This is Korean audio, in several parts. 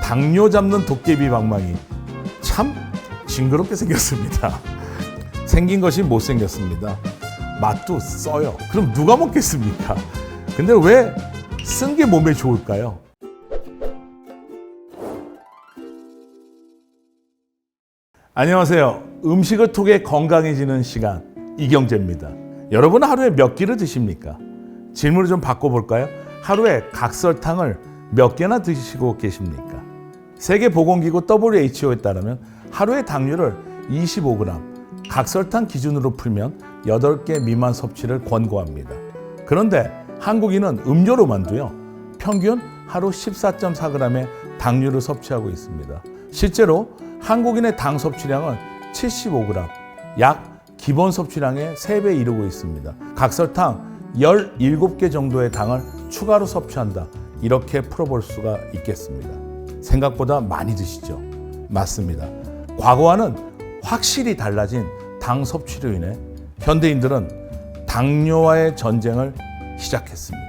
당뇨 잡는 도깨비 방망이 참 징그럽게 생겼습니다. 생긴 것이 못생겼습니다. 맛도 써요. 그럼 누가 먹겠습니까? 근데 왜 쓴 게 몸에 좋을까요? 안녕하세요. 음식을 통해 건강해지는 시간 이경재입니다. 여러분 하루에 몇 끼를 드십니까? 질문을 좀 바꿔볼까요? 하루에 각설탕을 몇 개나 드시고 계십니까? 세계보건기구 WHO에 따르면 하루에 당류를 25g, 각설탕 기준으로 풀면 8개 미만 섭취를 권고합니다. 그런데 한국인은 음료로만도요, 평균 하루 14.4g의 당류를 섭취하고 있습니다. 실제로 한국인의 당 섭취량은 75g, 약 기본 섭취량의 3배 이르고 있습니다. 각설탕 17개 정도의 당을 추가로 섭취한다. 이렇게 풀어볼 수가 있겠습니다. 생각보다 많이 드시죠? 맞습니다. 과거와는 확실히 달라진 당 섭취로 인해 현대인들은 당뇨와의 전쟁을 시작했습니다.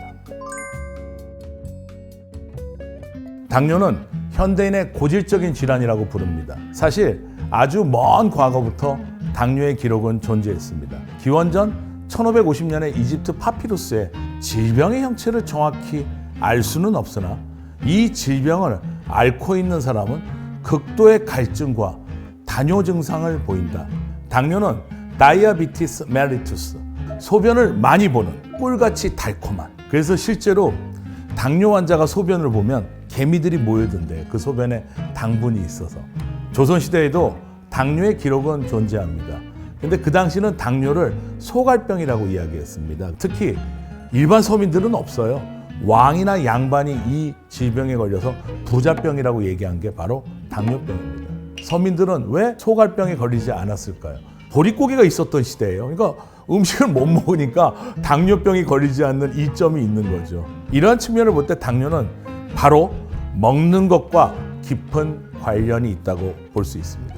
당뇨는 현대인의 고질적인 질환이라고 부릅니다. 사실 아주 먼 과거부터 당뇨의 기록은 존재했습니다. 기원전 1550년의 이집트 파피루스에 질병의 형체를 정확히 알 수는 없으나 이 질병을 앓고 있는 사람은 극도의 갈증과 다뇨 증상을 보인다. 당뇨는 다이아비티스 멜리투스, 소변을 많이 보는 꿀같이 달콤한, 그래서 실제로 당뇨 환자가 소변을 보면 개미들이 모여든대요. 그 소변에 당분이 있어서. 조선시대에도 당뇨의 기록은 존재합니다. 근데 그 당시는 당뇨를 소갈병이라고 이야기했습니다. 특히 일반 서민들은 없어요. 왕이나 양반이 이 질병에 걸려서 부자병이라고 얘기한 게 바로 당뇨병입니다. 서민들은 왜 소갈병에 걸리지 않았을까요? 보릿고개가 있었던 시대예요. 그러니까 음식을 못 먹으니까 당뇨병이 걸리지 않는 이점이 있는 거죠. 이러한 측면을 볼 때 당뇨는 바로 먹는 것과 깊은 관련이 있다고 볼 수 있습니다.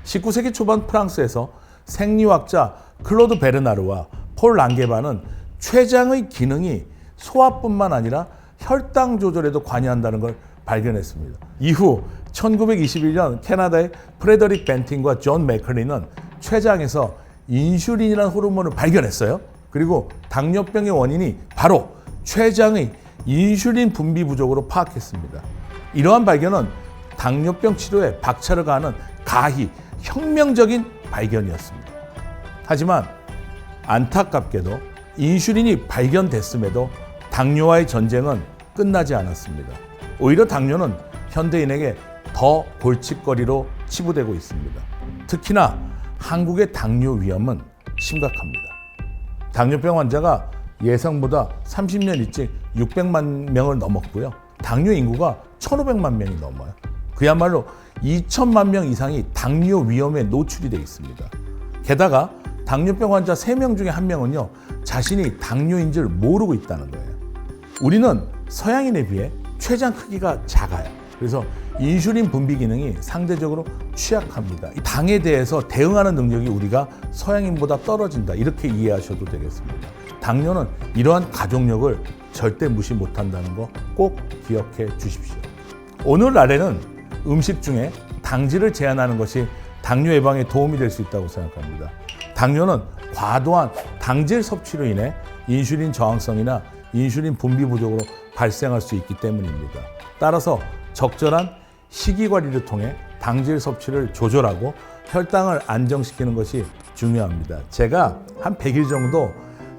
19세기 초반 프랑스에서 생리학자 클로드 베르나르와 폴 랑게바는 췌장의 기능이 소화뿐만 아니라 혈당 조절에도 관여한다는 걸 발견했습니다. 이후 1921년 캐나다의 프레더릭 벤팅과 존 맥클린은 췌장에서 인슐린이라는 호르몬을 발견했어요. 그리고 당뇨병의 원인이 바로 췌장의 인슐린 분비 부족으로 파악했습니다. 이러한 발견은 당뇨병 치료에 박차를 가하는 가히 혁명적인 발견이었습니다. 하지만 안타깝게도 인슐린이 발견됐음에도 당뇨와의 전쟁은 끝나지 않았습니다. 오히려 당뇨는 현대인에게 더 골칫거리로 치부되고 있습니다. 특히나 한국의 당뇨 위험은 심각합니다. 당뇨병 환자가 예상보다 30년 일찍 600만 명을 넘었고요. 당뇨 인구가 1,500만 명이 넘어요. 그야말로 2천만 명 이상이 당뇨 위험에 노출이 되어 있습니다. 게다가 당뇨병 환자 3명 중에 1명은요, 자신이 당뇨인 줄 모르고 있다는 거예요. 우리는 서양인에 비해 췌장 크기가 작아요. 그래서 인슐린 분비 기능이 상대적으로 취약합니다. 이 당에 대해서 대응하는 능력이 우리가 서양인보다 떨어진다. 이렇게 이해하셔도 되겠습니다. 당뇨는 이러한 가족력을 절대 무시 못한다는 거 꼭 기억해 주십시오. 오늘날에는 음식 중에 당질을 제한하는 것이 당뇨 예방에 도움이 될 수 있다고 생각합니다. 당뇨는 과도한 당질 섭취로 인해 인슐린 저항성이나 인슐린 분비 부족으로 발생할 수 있기 때문입니다. 따라서 적절한 식이 관리를 통해 당질 섭취를 조절하고 혈당을 안정시키는 것이 중요합니다. 제가 한 100일 정도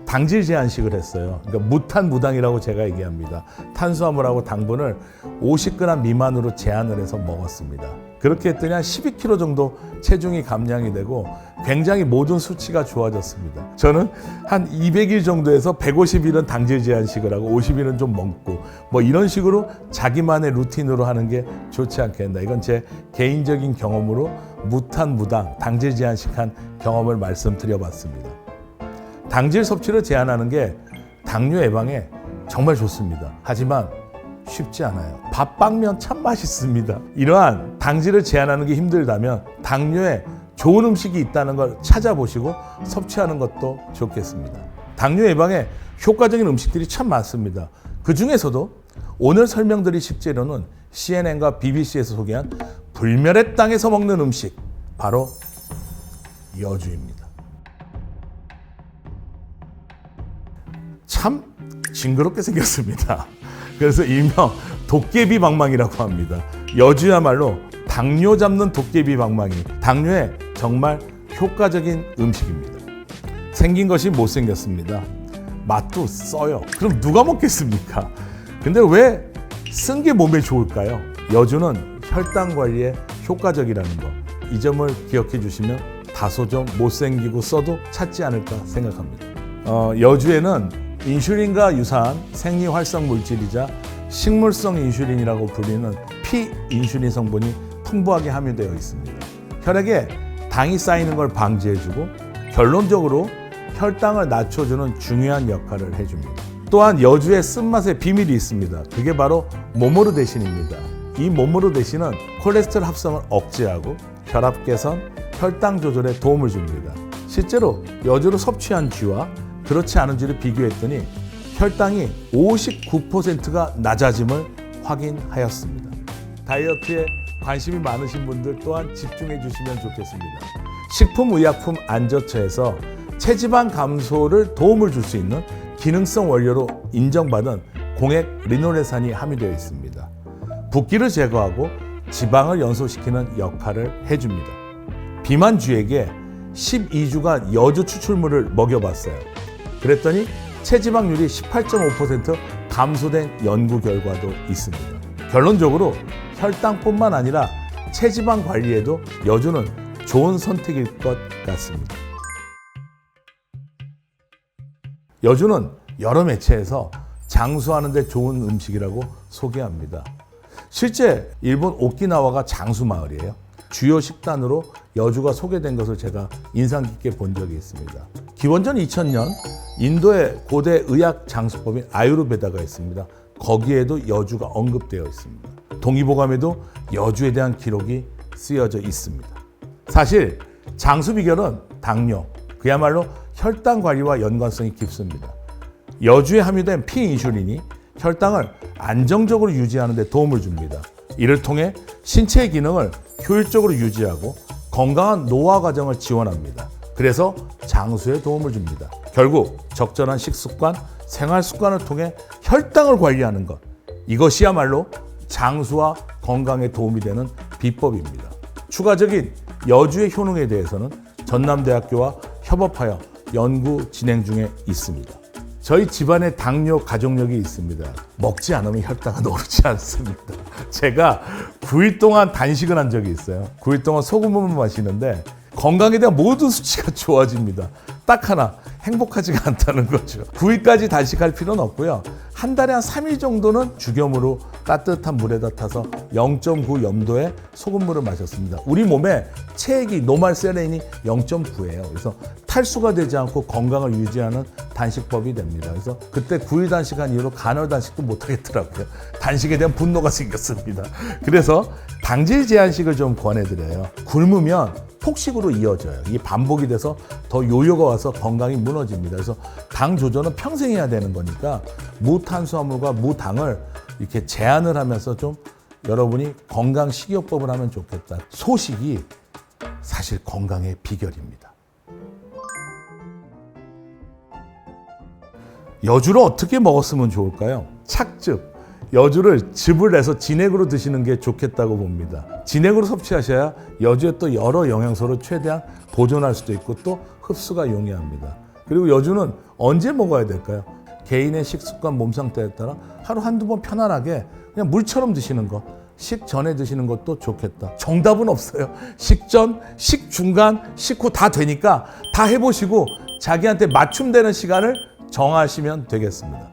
당질 제한식을 했어요. 그러니까 무탄 무당이라고 제가 얘기합니다. 탄수화물하고 당분을 50g 미만으로 제한을 해서 먹었습니다. 그렇게 했더니 한 12kg 정도 체중이 감량이 되고 굉장히 모든 수치가 좋아졌습니다. 저는 한 200일 정도에서 150일은 당질 제한식을 하고 50일은 좀 먹고 뭐 이런 식으로 자기만의 루틴으로 하는 게 좋지 않겠나. 이건 제 개인적인 경험으로 무탄 무당 당질 제한식한 경험을 말씀드려봤습니다. 당질 섭취를 제한하는 게 당뇨 예방에 정말 좋습니다. 하지만 쉽지 않아요. 밥, 빵면 참 맛있습니다. 이러한 당질을 제한하는 게 힘들다면 당뇨에 좋은 음식이 있다는 걸 찾아보시고 섭취하는 것도 좋겠습니다. 당뇨 예방에 효과적인 음식들이 참 많습니다. 그 중에서도 오늘 설명드릴 식재료는 CNN과 BBC에서 소개한 불멸의 땅에서 먹는 음식, 바로 여주입니다. 참 징그럽게 생겼습니다. 그래서 일명 도깨비 방망이라고 합니다. 여주야말로 당뇨 잡는 도깨비 방망이, 당뇨에 정말 효과적인 음식입니다. 생긴 것이 못생겼습니다. 맛도 써요. 그럼 누가 먹겠습니까? 근데 왜 쓴 게 몸에 좋을까요? 여주는 혈당 관리에 효과적이라는 거, 이 점을 기억해 주시면 다소 좀 못생기고 써도 찾지 않을까 생각합니다. 여주에는 인슐린과 유사한 생리활성 물질이자 식물성 인슐린이라고 불리는 피인슐린 성분이 풍부하게 함유되어 있습니다. 혈액에 당이 쌓이는 걸 방지해주고 결론적으로 혈당을 낮춰주는 중요한 역할을 해줍니다. 또한 여주의 쓴맛에 비밀이 있습니다. 그게 바로 모모르데신입니다. 이 모모르데신은 콜레스테롤 합성을 억제하고 혈압 개선, 혈당 조절에 도움을 줍니다. 실제로 여주를 섭취한 쥐와 그렇지 않은 쥐를 비교했더니 혈당이 59%가 낮아짐을 확인하였습니다. 다이어트에 관심이 많으신 분들 또한 집중해 주시면 좋겠습니다. 식품의약품 안저처에서 체지방 감소를 도움을 줄 수 있는 기능성 원료로 인정받은 공액 리노레산이 함유되어 있습니다. 붓기를 제거하고 지방을 연소시키는 역할을 해줍니다. 비만주에게 12주간 여주 추출물을 먹여봤어요. 그랬더니 체지방률이 18.5% 감소된 연구 결과도 있습니다. 결론적으로 혈당뿐만 아니라 체지방 관리에도 여주는 좋은 선택일 것 같습니다. 여주는 여러 매체에서 장수하는 데 좋은 음식이라고 소개합니다. 실제 일본 오키나와가 장수 마을이에요. 주요 식단으로 여주가 소개된 것을 제가 인상 깊게 본 적이 있습니다. 기원전 2000년 인도의 고대 의학 장수법인 아유르베다가 있습니다. 거기에도 여주가 언급되어 있습니다. 동의보감에도 여주에 대한 기록이 쓰여져 있습니다. 사실 장수 비결은 당뇨, 그야말로 혈당 관리와 연관성이 깊습니다. 여주에 함유된 피인슐린이 혈당을 안정적으로 유지하는 데 도움을 줍니다. 이를 통해 신체의 기능을 효율적으로 유지하고 건강한 노화 과정을 지원합니다. 그래서 장수에 도움을 줍니다. 결국 적절한 식습관, 생활 습관을 통해 혈당을 관리하는 것, 이것이야말로 장수와 건강에 도움이 되는 비법입니다. 추가적인 여주의 효능에 대해서는 전남대학교와 협업하여 연구 진행 중에 있습니다. 저희 집안에 당뇨 가족력이 있습니다. 먹지 않으면 혈당은 오르지 않습니다. 제가 9일 동안 단식을 한 적이 있어요. 9일 동안 소금만 마시는데 건강에 대한 모든 수치가 좋아집니다. 딱 하나, 행복하지가 않다는 거죠. 9일까지 단식할 필요는 없고요. 한 달에 한 3일 정도는 죽염으로 따뜻한 물에다 타서 0.9 염도의 소금물을 마셨습니다. 우리 몸에 체액이 노말 세레인이 0.9예요. 그래서 탈수가 되지 않고 건강을 유지하는 단식법이 됩니다. 그래서 그때 9일 단식한 이후로 간헐 단식도 못 하겠더라고요. 단식에 대한 분노가 생겼습니다. 그래서 당질 제한식을 좀 권해드려요. 굶으면 폭식으로 이어져요. 이게 반복이 돼서 더 요요가 와서 건강이 무너집니다. 그래서 당 조절은 평생 해야 되는 거니까 무탄수화물과 무당을 이렇게 제한을 하면서 좀 여러분이 건강 식이요법을 하면 좋겠다. 소식이 사실 건강의 비결입니다. 여주를 어떻게 먹었으면 좋을까요? 착즙. 여주를 즙을 내서 진액으로 드시는 게 좋겠다고 봅니다. 진액으로 섭취하셔야 여주에 또 여러 영양소를 최대한 보존할 수도 있고 또 흡수가 용이합니다. 그리고 여주는 언제 먹어야 될까요? 개인의 식습관, 몸 상태에 따라 하루 한두 번 편안하게 그냥 물처럼 드시는 거, 식전에 드시는 것도 좋겠다. 정답은 없어요. 식전, 식중간, 식후 다 되니까 다 해보시고 자기한테 맞춤되는 시간을 정하시면 되겠습니다.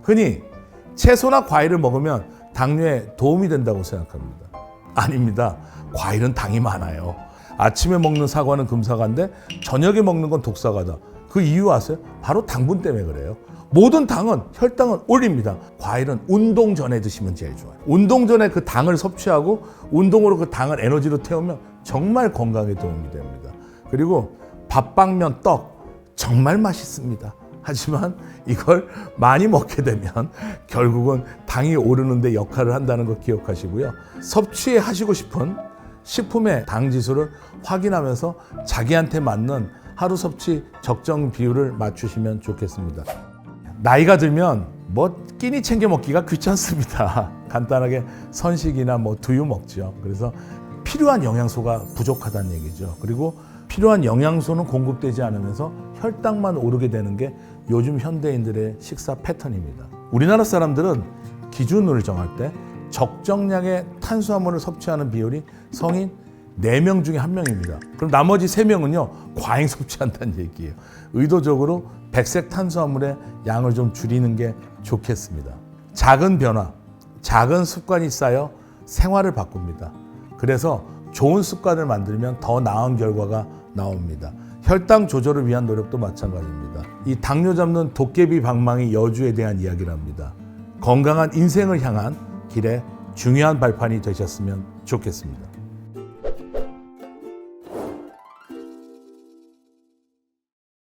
흔히 채소나 과일을 먹으면 당뇨에 도움이 된다고 생각합니다. 아닙니다. 과일은 당이 많아요. 아침에 먹는 사과는 금사과인데 저녁에 먹는 건 독사과다. 그 이유 아세요? 바로 당분 때문에 그래요. 모든 당은 혈당을 올립니다. 과일은 운동 전에 드시면 제일 좋아요. 운동 전에 그 당을 섭취하고 운동으로 그 당을 에너지로 태우면 정말 건강에 도움이 됩니다. 그리고 밥, 빵, 면, 떡 정말 맛있습니다. 하지만 이걸 많이 먹게 되면 결국은 당이 오르는 데 역할을 한다는 거 기억하시고요. 섭취하시고 싶은 식품의 당 지수를 확인하면서 자기한테 맞는 하루 섭취 적정 비율을 맞추시면 좋겠습니다. 나이가 들면 뭐 끼니 챙겨 먹기가 귀찮습니다. 간단하게 선식이나 뭐 두유 먹죠. 그래서 필요한 영양소가 부족하다는 얘기죠. 그리고 필요한 영양소는 공급되지 않으면서 혈당만 오르게 되는 게 요즘 현대인들의 식사 패턴입니다. 우리나라 사람들은 기준을 정할 때 적정량의 탄수화물을 섭취하는 비율이 성인 4명 중에 1명입니다. 그럼 나머지 3명은요, 과잉 섭취한다는 얘기예요. 의도적으로 백색 탄수화물의 양을 좀 줄이는 게 좋겠습니다. 작은 변화, 작은 습관이 쌓여 생활을 바꿉니다. 그래서 좋은 습관을 만들면 더 나은 결과가 나옵니다. 혈당 조절을 위한 노력도 마찬가지입니다. 이 당뇨 잡는 도깨비 방망이 여주에 대한 이야기랍니다. 건강한 인생을 향한 길에 중요한 발판이 되셨으면 좋겠습니다.